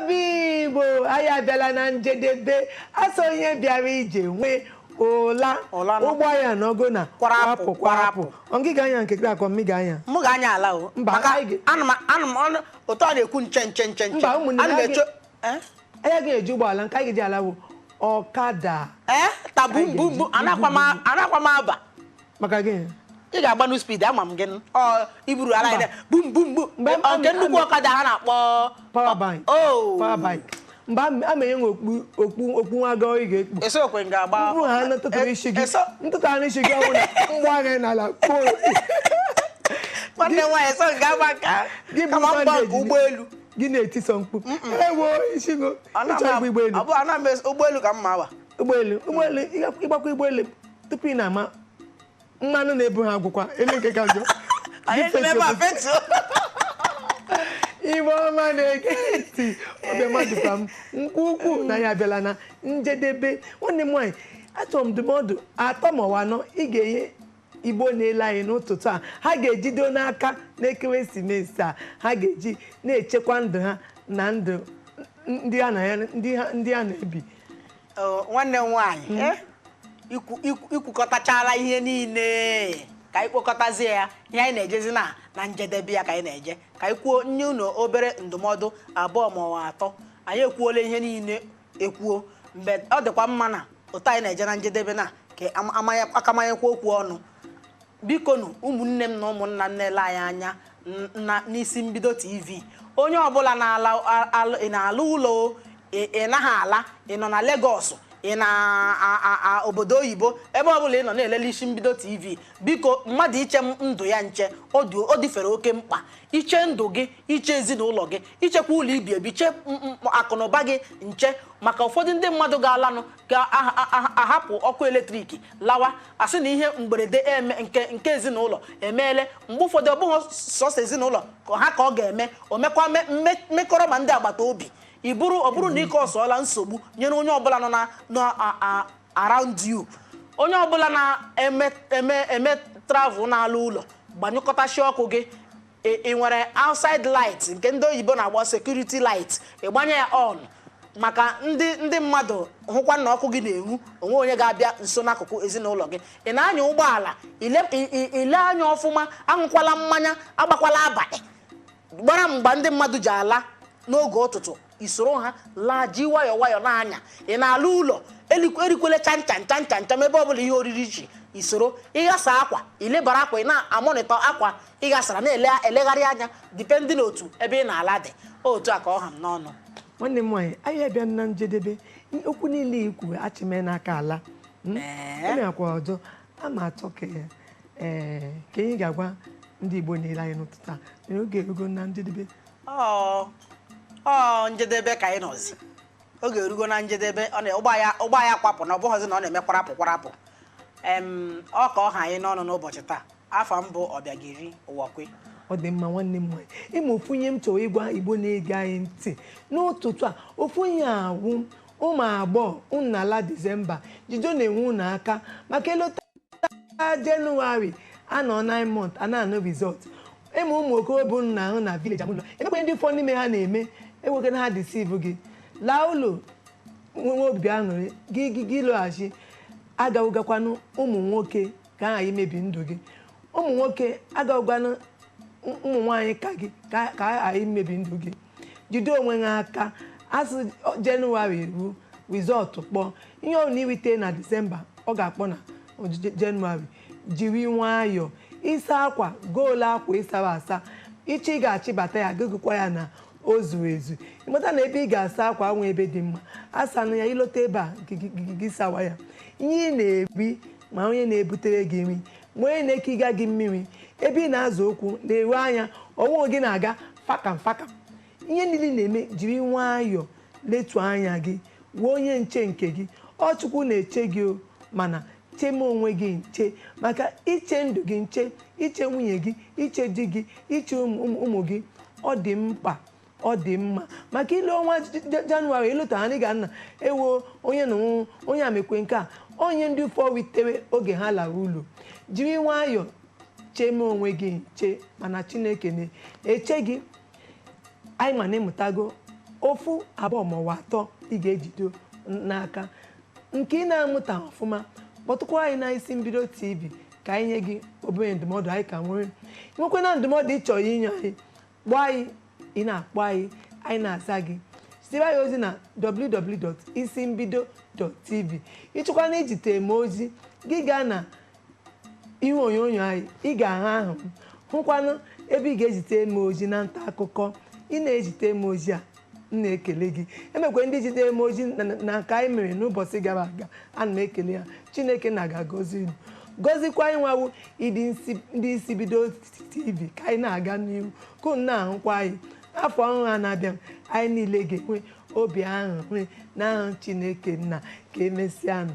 Igbo aya bịala na njedebe aso onye bịara ije nwe ụla ụgbọ ya n'ogo na kwarapụ ngịga anya nke kra akọ mmịga anya m ga-anya ala o maka anụ m otu a na-ekwu nche mba ụmụnne ana m echo anya ga-eji ụgbọala nke anyị ga-eji ala bụ ọkada tabu anakwa m aba maka gịnị ị ga-agbanụ speed ama m gị iburu ala ide bum bum bum nke nnukwu ọkada ha na-akpọ power bike mgbe a menye okpu nwaga oyi ga-ekpu esokwe ga-agba bụrụ ha ntụtụrụ isi gị ntụtụ ha n'isi gị ọnwụ na mgbọ agha n'ala nwanne nwaanyị so ga-agba ka kama mgba ụgbọelu gị na-eti sọ mkpu ewo isi go ịchọ igba ụgbọelu ọ bụ ana m ụgbọelu ka mma awa ụgbọelu ịgbakwa ụgbọelu tupu ị na-ama mmanụ na-ebu ha agwụkwa elu nke ka njọ Igbo ọma na-ege ntị obe mmadụ ka m ukwu na ya abịala na njedebe nwanne m nwaanyị achọrọ m ndụmọdụ atọ ma ọ anọ ị ga-enye Igbo na-ele anyị n'ụtụtụ a ha ga-ejido n'aka n'ekeresimesi a ha ga-eji na-echekwa ndụ ha na ndụ ndị a na-ebi nwanne m nwaanyị ikwukọtachala ihe niile ka anyị kpokọtazie ya ihe anyị na-ejezi na njedebe ya ka anyị na-eje ka anyị kwuo nye unu obere ndụmọdụ abụọ ma ọ atọ anyị ekwuola ihe niile ekwuo mgbe ọ dịkwa mma na ụtọ anyị na-eje na njedebe na ka akamanyekwa okwu ọnụ biko nụ ụmụnne m na ụmụnna m na-ele anyị anya n'isi mbido TV onye ọbụla na-ala ụlọ ị naghị ala ị nọ na Lagos ị na obodo oyibo ebe ọbụla ị nọ na-elele isi mbido TV biko mmadụ iche ndụ ya nche ọ dịfere oke mkpa iche ndụ gị iche ezinụlọ gị ichekwa ụlọ ibi ebi che akụnụba gị nche maka ụfọdụ ndị mmadụ ga-alanụ ga-ahapụ ọkụ eletrik lawa asị na ihe mberede nke ezinụlọ emeele mgbe ụfọdụ ọ bụghị sọsọ ezinụlọ ha ka ọ ga-eme o mekwa mmekọrọ ma ndị agbata obi ọ bụrụ na ike ọsọọla nsogbu nyere onye ọbụla nọ na around you onye ọbụla na-eme travel n'ala ụlọ gbanyụkọtachi ọkụ gị ị nwere outside light nke ndị oyibo na-agba security light ịgbanye ya on maka ndị mmadụ hụkwa na ọkụ gị na-enwu onwe onye ga-abịa nso n'akụkụ ezinụlọ gị ị na-anya ụgbọala ile anya ọfụma aṅụkwala mmanya agbakwala abalị gbara mgba ndị mmadụ ji ala n'oge ụtụtụ isoro ha laa ji nwayọọ na-anya ị na-ala ụlọ erikwele chanchan ebe ọbụla ihe oriri ji isoro ịghasa akwa ilebara akwa ị na-amonitọ akwa ịghasara na-elegharị anya dipendị n'otu ebe ị na-ala dị otu a ka ọ ha m n'ọnụ nwanne m nwaanyị anyị abịa na njedebe okwu niile ikwu achịme n'aka ala akwa ọzọ ama atọ ka anyị ga-agwa ndị Igbo niile anyị n'ụtụtụ a n'oge erugo na njedebe njedebe ka anyị nọzi oge erugo na njedebe ụgbọ ya kwapụ na ọ bụghịzi na ọ na-eme kwarapụ ọ ka ọ ha anyị n'ọnụ n'ụbọchị taa afọ mbụ Ọbịageri Ụwakwe ọ dị mma nwanne m nwaanyị ịma ofu ihe m chọrọ ịgwa Igbo na-ege anyị ntị n'ụtụtụ a ofu ihe awụ ụmụ agbọghọ nnala Disemba jido na-enwe unu aka maka elota Jenụwarị anọ 9 months a na-anụ result ịma ụmụ okorobịa nna ahụ na village abụlọ emekwa ndị ụfọdụ n'ime ha na-eme ewekana ha deceive gị laa ụlọ nwe obi aṅụrị gị lọghachi agawụgakwanụ ụmụ nwoke ka ha imebi ndụ gị ụmụ nwoke agawụgwanụ ụmụ nwaanyị ka gị ka ha imebi ndụ gị jide onwe ha aka asụ Jenụwarị ruo rizọtụ kpọọ ihe ọ na-ewite na Disemba ọ ga-akpọ na Jenụwarị jiri nwayọọ ịsa akwa goolu akwa ịsara asa ichi ga-achịbata ya gụgụkwa ya na o zuru ezu ịmata na ebe ị ga-asa akwa nwe ebe dị mma asanụ ya ilota ebe a gị sawa ya ihe ị na-ebi ma onye na-ebutere gị nri ma onye na-ekiga gị mmiri ebe ị na-azụ okwu na-ewe anya ọnwụ gị na-aga fakam ihe niile na-eme jiri nwayọọ letu anya gị wee onye nche nke gị ọ Chukwu na-eche gị o mana cheme onwe gị nche maka iche ndụ gị nche iche nwunye gị iche di gị iche ụmụ gị ọ dị mkpa ọ dị mma maka ile ọnwa Jenụwarị ịlụta anyị ga nna ewo onye na onye amekwe nke a onye ndị ụfọ witere oge ha lara ụlọ jiri nwayọọ cheme onwe gị nche mana Chineke na-eche gị anyị ma na-emụtago ofu abụọ maọbụ atọ ị ga-ejido n'aka nke ị na-amụta ọfụma kpọtụkwa anyị na Isi Mbido TV ka anyị nye gị obere ndụmọdụ anyị ka nwere nwekwa na ndụmọdụ ị chọrọ inye anyị gbaa anyị ị na-akpọ anyị na-aza gị zibe anyị ozi na www.isimbido.tv ịchọkwa na ijite m ozi gị gaa na ihe onyonyo anyị ị ga-ahụ ahụ m hụkwanụ ebe ị ga-ezite m ozi na nta akụkọ ị na-ezite m ozi a m na-ekele gị emekwe ndị jitere m ozi na nke anyị mere n'ụbọchị gara aga ana m ekele ha Chineke na-agọzi unu gọzikwa anyị nwawu ndị Isi Bido TV ka anyị na-aga n'ihu ka unu na-ahụkwa anyị afọ ọhụrụ a na-abịa anyị niile ga-enwe obi aṅụrị n'aha Chineke nna ka emesịanụ